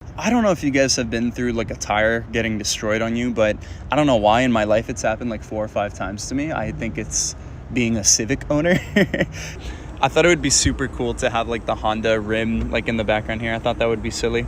I don't know if you guys have been through like a tire getting destroyed on you, but I don't know why in my life it's happened like 4 or 5 times to me. I think it's being a Civic owner. I thought it would be super cool to have like the Honda rim like in the background here. I thought that would be silly.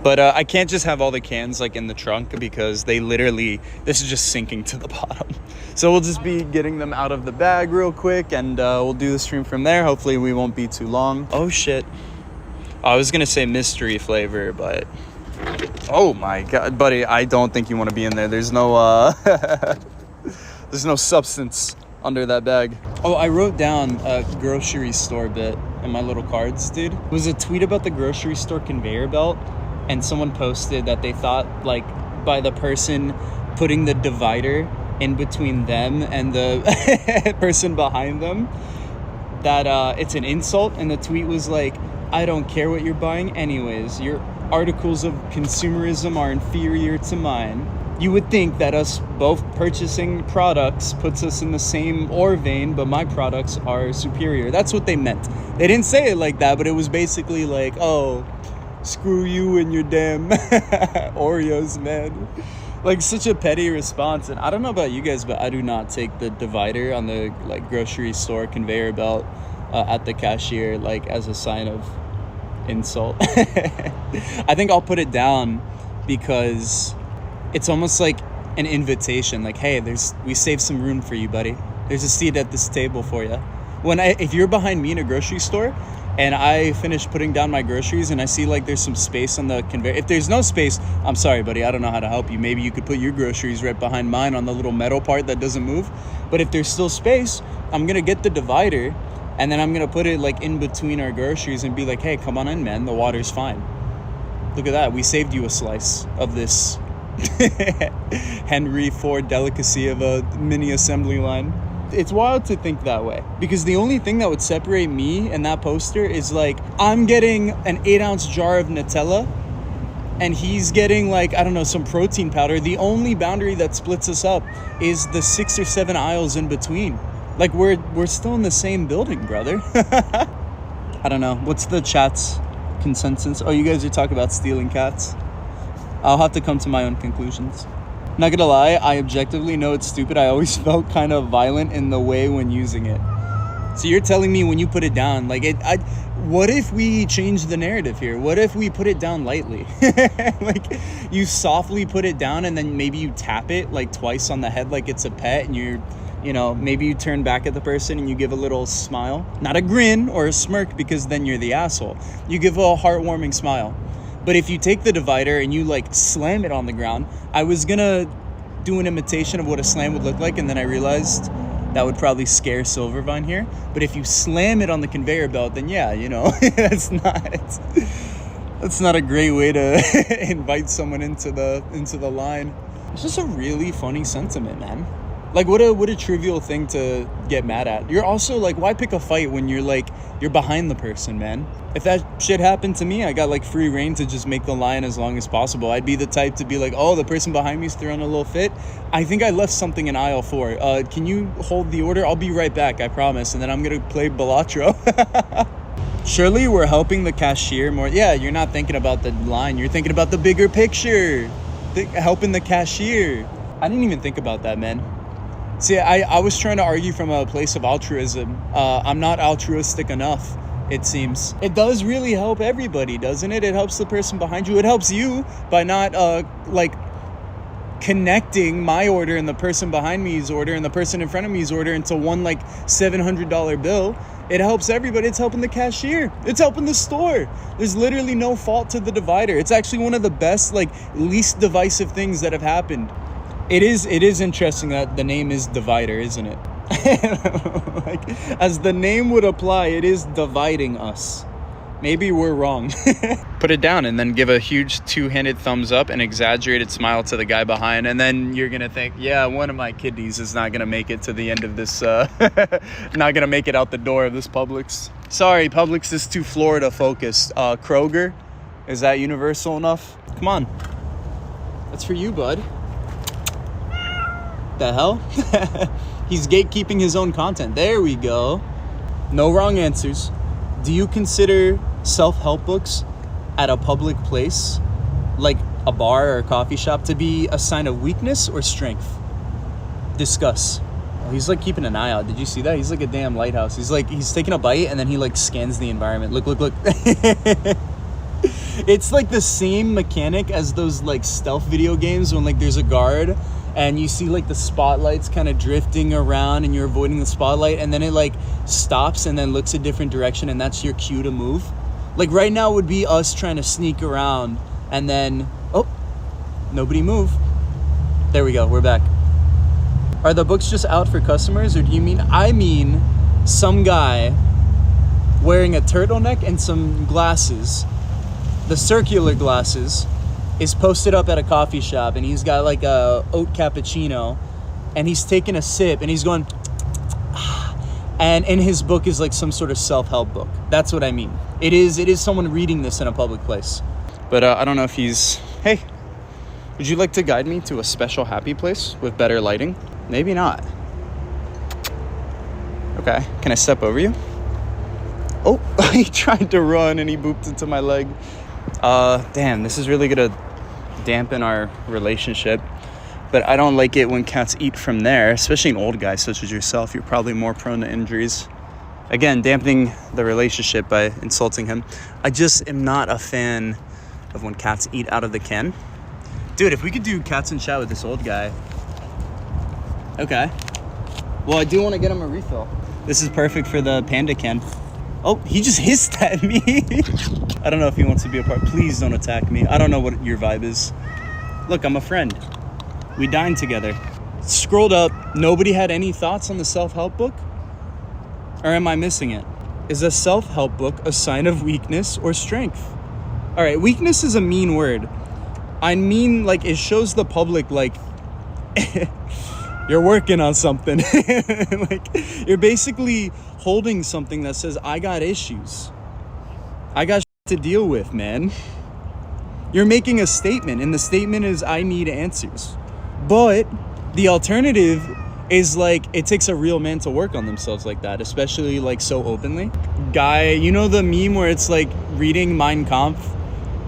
But I can't just have all the cans like in the trunk because they literally, this is just sinking to the bottom. So we'll just be getting them out of the bag real quick and we'll do the stream from there. Hopefully we won't be too long. Oh shit. I was gonna say mystery flavor, but oh my god, buddy, I don't think you want to be in there. There's no there's no substance under that bag. Oh, I wrote down a grocery store bit in my little cards, dude. It was a tweet about the grocery store conveyor belt, and someone posted that they thought, like, by the person putting the divider in between them and the person behind them, that it's an insult. And the tweet was like, I don't care what you're buying anyways. Your articles of consumerism are inferior to mine. You would think that us both purchasing products puts us in the same ore vein, but my products are superior. That's what they meant. They didn't say it like that, but it was basically like, oh, screw you and your damn Oreos, man. Like, such a petty response. And I don't know about you guys, but I do not take the divider on the like grocery store conveyor belt at the cashier like as a sign of insult. I think I'll put it down because it's almost like an invitation, like, hey, we saved some room for you, buddy. There's a seat at this table for you. If you're behind me in a grocery store and I finish putting down my groceries and I see like there's some space on the conveyor, if there's no space, I'm sorry, buddy, I don't know how to help you. Maybe you could put your groceries right behind mine on the little metal part that doesn't move. But if there's still space, I'm gonna get the divider and then I'm gonna put it like in between our groceries and be like, hey, come on in, man, the water's fine. Look at that, we saved you a slice of this Henry Ford delicacy of a mini assembly line. It's wild to think that way, because the only thing that would separate me and that poster is like, I'm getting an 8-ounce jar of Nutella and he's getting like, I don't know, some protein powder. The only boundary that splits us up is the 6 or 7 aisles in between. Like, we're still in the same building, brother. I don't know, what's the chat's consensus? Oh, you guys are talking about stealing cats. I'll have to come to my own conclusions. Not gonna lie, I objectively know it's stupid. I always felt kind of violent in the way when using it. So you're telling me when you put it down, like what if we change the narrative here? What if we put it down lightly? Like, you softly put it down and then maybe you tap it like twice on the head like it's a pet, and maybe you turn back at the person and you give a little smile. Not a grin or a smirk, because then you're the asshole. You give a heartwarming smile. But if you take the divider and you like slam it on the ground, I was gonna do an imitation of what a slam would look like, and then I realized that would probably scare Silvervine here. But if you slam it on the conveyor belt, then yeah, that's not a great way to invite someone into the line. It's just a really funny sentiment, man. Like, what a trivial thing to get mad at. You're also like, why pick a fight when you're behind the person, man? If that shit happened to me, I got like free reign to just make the line as long as possible. I'd be the type to be like, oh, the person behind me is throwing a little fit. I think I left something in aisle 4. Can you hold the order? I'll be right back, I promise. And then I'm gonna play Balatro. Surely we're helping the cashier more. Yeah, you're not thinking about the line. You're thinking about the bigger picture. Helping the cashier. I didn't even think about that, man. See, I was trying to argue from a place of altruism. I'm not altruistic enough, it seems. It does really help everybody, doesn't it? It helps the person behind you. It helps you by not, connecting my order and the person behind me's order and the person in front of me's order into one, like, $700 bill. It helps everybody. It's helping the cashier. It's helping the store. There's literally no fault to the divider. It's actually one of the best, like, least divisive things that have happened. It is interesting that the name is divider, isn't it? Like, as the name would apply, it is dividing us. Maybe we're wrong. Put it down and then give a huge 2-handed thumbs up and exaggerated smile to the guy behind, and then you're gonna think, yeah, one of my kidneys is not gonna make it to the end of this not gonna make it out the door of this Publix. Sorry, Publix is too Florida focused. Kroger, is that universal enough? Come on, that's for you, bud. The hell? He's gatekeeping his own content. There we go. No wrong answers. Do you consider self-help books at a public place like a bar or a coffee shop to be a sign of weakness or strength? Discuss. Oh, he's like keeping an eye out. Did you see that? He's like a damn lighthouse. He's taking a bite and then he like scans the environment. Look. It's like the same mechanic as those like stealth video games when like there's a guard and you see like the spotlights kind of drifting around and you're avoiding the spotlight, and then it like stops and then looks a different direction, and that's your cue to move. Like right now would be us trying to sneak around and then, oh, nobody move. There we go, we're back. Are the books just out for customers, or do you mean, I mean some guy wearing a turtleneck and some glasses, the circular glasses, is posted up at a coffee shop, and he's got like a oat cappuccino, and he's taking a sip and he's going, and in his book is like some sort of self-help book. That's what I mean. It is someone reading this in a public place. But I don't know if he's, hey, would you like to guide me to a special happy place with better lighting? Maybe not. Okay, can I step over you? Oh, he tried to run and he booped into my leg. Damn, this is really gonna dampen our relationship. But I don't like it when cats eat from there, especially an old guy such as yourself. You're probably more prone to injuries. Again, dampening the relationship by insulting him. I just am not a fan of when cats eat out of the can. Dude, if we could do cats and chat with this old guy. Okay. Well, I do want to get him a refill. This is perfect for the panda can. Oh, he just hissed at me. I don't know if he wants to be a part. Please don't attack me. I don't know what your vibe is. Look, I'm a friend. We dined together. Scrolled up. Nobody had any thoughts on the self-help book? Or am I missing it? Is a self-help book a sign of weakness or strength? All right, weakness is a mean word. I mean, like, it shows the public, like, you're working on something. Like, you're basically holding something that says, I got issues. I got to deal with, man. You're making a statement, and the statement is, I need answers. But the alternative is, like, it takes a real man to work on themselves like that, especially, like, so openly. Guy, you know the meme where it's, like, reading Mein Kampf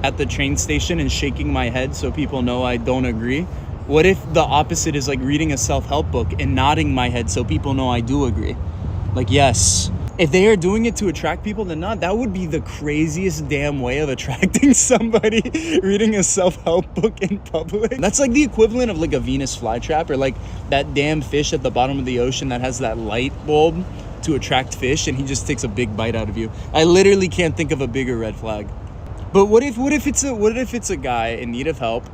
at the train station and shaking my head so people know I don't agree? What if the opposite is like reading a self-help book and nodding my head so people know I do agree? Like, yes. If they are doing it to attract people, then not. That would be the craziest damn way of attracting somebody, reading a self-help book in public. That's like the equivalent of like a Venus flytrap, or like that damn fish at the bottom of the ocean that has that light bulb to attract fish, and he just takes a big bite out of you. I literally can't think of a bigger red flag. But what if it's a guy in need of help,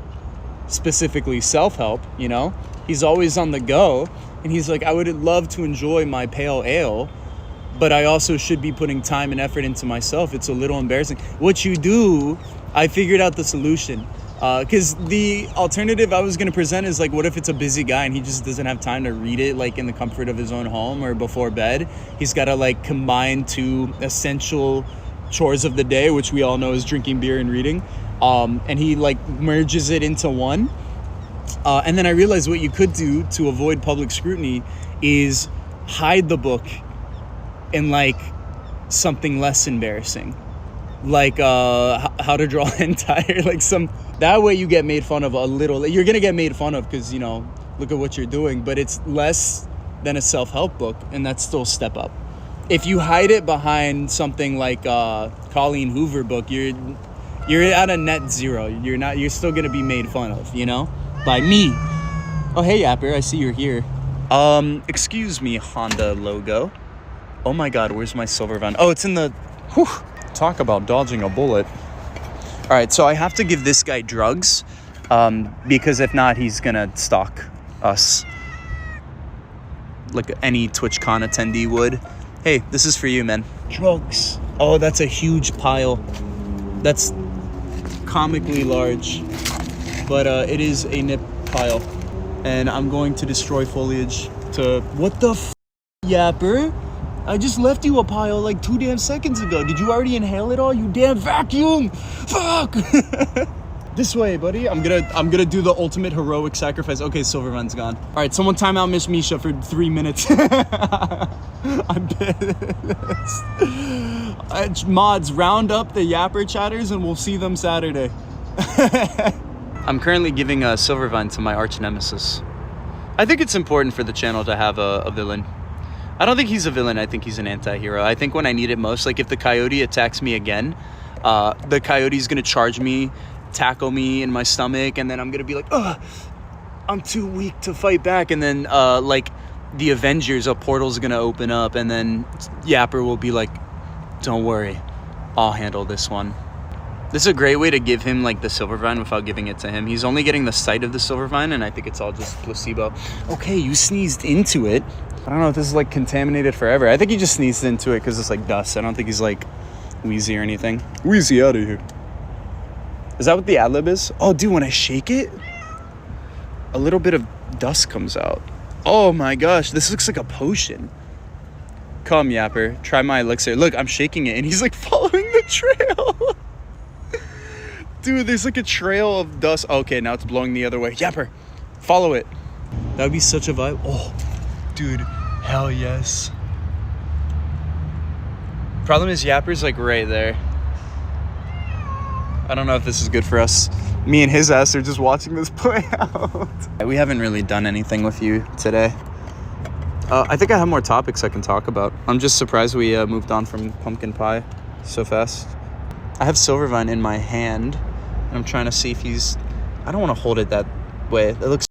specifically self-help, you know? He's always on the go, and he's like, I would love to enjoy my pale ale, but I also should be putting time and effort into myself. It's a little embarrassing. What you do, I figured out the solution. Because the alternative I was going to present is like, what if it's a busy guy and he just doesn't have time to read it like in the comfort of his own home or before bed? He's got to like combine two essential chores of the day, which we all know is drinking beer and reading, and he like merges it into one, and then I realized what you could do to avoid public scrutiny is hide the book in like something less embarrassing, like how to draw hentai, like some, that way you get made fun of a little. You're gonna get made fun of because, you know, look at what you're doing, but it's less than a self-help book, and that's still a step up. If you hide it behind something like Colleen Hoover book, you're at a net zero. You're still gonna be made fun of, you know, by me. Oh, hey Yapper, I see you're here. Excuse me, Honda logo. Oh my God, where's my silver van? Oh, it's in the, whew, talk about dodging a bullet. All right, so I have to give this guy drugs, because if not, he's gonna stalk us like any TwitchCon attendee would. Hey, this is for you, man. Drugs. Oh, that's a huge pile. That's comically large, but it is a nip pile, and I'm going to destroy foliage to, what the f, Yapper? I just left you a pile like 2 damn seconds ago. Did you already inhale it all, you damn vacuum? Fuck! This way, buddy. I'm gonna do the ultimate heroic sacrifice. Okay, Silverman's gone. All right, someone time out Miss Misha for 3 minutes. I'm pissed. Mods, round up the Yapper chatters and we'll see them Saturday. I'm currently giving a Silvervine to my arch nemesis. I think it's important for the channel to have a villain. I don't think he's a villain. I think he's an anti-hero. I think when I need it most, like if the coyote attacks me again, the coyote's gonna charge me, tackle me in my stomach, and then I'm gonna be like, ugh, I'm too weak to fight back. And then like the Avengers, a portal's gonna open up, and then Yapper will be like, don't worry, I'll handle this one. This is a great way to give him like the Silvervine without giving it to him. He's only getting the sight of the Silvervine, and I think it's all just placebo. Okay, you sneezed into it. I don't know if this is like contaminated forever. I think he just sneezed into it because it's like dust. I don't think he's like wheezy or anything. Wheezy out of here. Is that what the ad lib is? Oh, dude, when I shake it, a little bit of dust comes out. Oh my gosh, this looks like a potion. Come, Yapper, try my elixir. Look, I'm shaking it, and he's like following the trail. Dude, there's like a trail of dust. Okay, now it's blowing the other way. Yapper, follow it. That would be such a vibe. Oh, dude, hell yes. Problem is Yapper's like right there. I don't know if this is good for us. Me and his ass are just watching this play out. We haven't really done anything with you today. I think I have more topics I can talk about. I'm just surprised we moved on from pumpkin pie so fast. I have Silvervine in my hand, and I'm trying to see if he's... I don't want to hold it that way. It looks...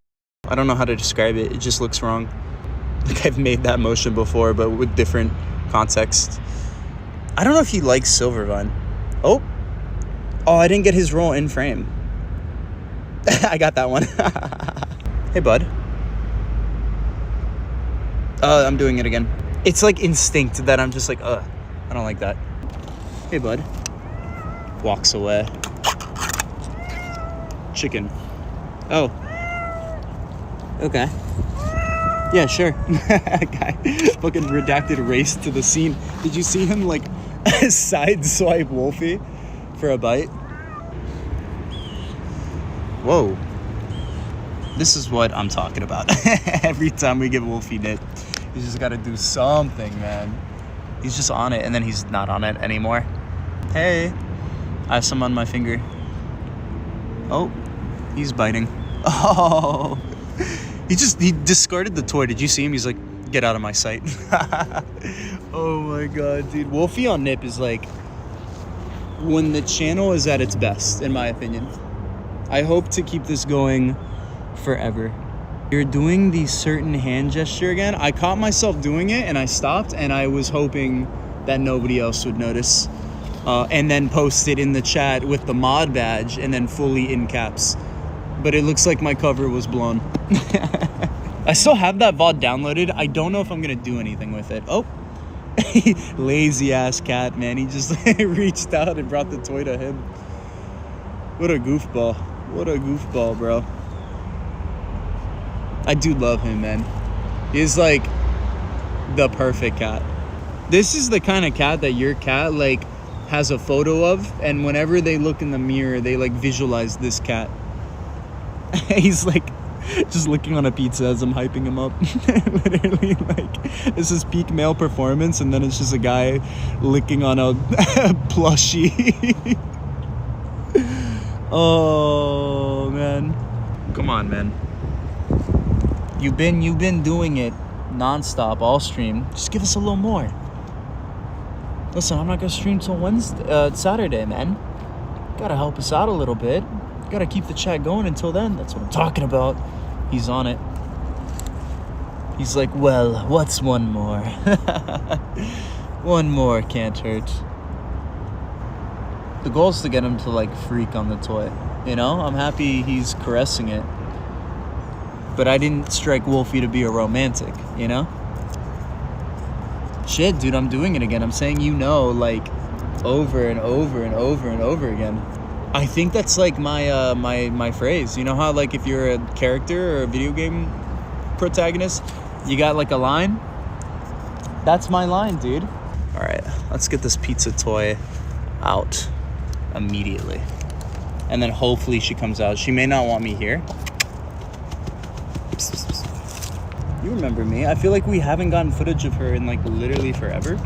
I don't know how to describe it. It just looks wrong. Like I've made that motion before, but with different context. I don't know if he likes Silvervine. Oh, I didn't get his roll in frame. I got that one. Hey, bud. I'm doing it again. It's like instinct that I'm just like, I don't like that. Hey, bud. Walks away. Chicken. Oh. Okay. Yeah, sure. Guy fucking redacted race to the scene. Did you see him like side swipe Wolfie for a bite? Whoa. This is what I'm talking about. Every time we give Wolfie nit, he's just got to do something, man. He's just on it, and then he's not on it anymore. Hey, I have some on my finger. Oh, he's biting. Oh, he discarded the toy. Did you see him? He's like, get out of my sight. Oh my god, dude. Wolfie on nip is like when the channel is at its best, in my opinion. I hope to keep this going forever. You're doing the certain hand gesture again. I caught myself doing it and I stopped, and I was hoping that nobody else would notice, and then post it in the chat with the mod badge and then fully in caps. But it looks like my cover was blown. I still have that VOD downloaded. I don't know if I'm gonna do anything with it. Oh, lazy ass cat, man. He just reached out and brought the toy to him. What a goofball. What a goofball, bro. I do love him, man. He's like the perfect cat. This is the kind of cat that your cat like has a photo of, and whenever they look in the mirror, they like visualize this cat. He's like just looking on a pizza as I'm hyping him up. Literally, like, this is peak male performance, and then it's just a guy licking on a plushie. Oh man, come on, man. You've been doing it nonstop all stream. Just give us a little more. Listen, I'm not gonna stream till Saturday, man. Gotta help us out a little bit. Gotta keep the chat going until then. That's what I'm talking about. He's on it. He's like, well, what's one more? One more can't hurt. The goal is to get him to like freak on the toy. You know, I'm happy he's caressing it. But I didn't strike Wolfie to be a romantic, you know? Shit, dude, I'm doing it again. I'm saying, you know, like over and over and over and over again. I think that's like my my phrase. You know how like if you're a character or a video game protagonist, you got like a line? That's my line, dude. All right, let's get this pizza toy out immediately. And then hopefully she comes out. She may not want me here. You remember me. I feel like we haven't gotten footage of her in like literally forever.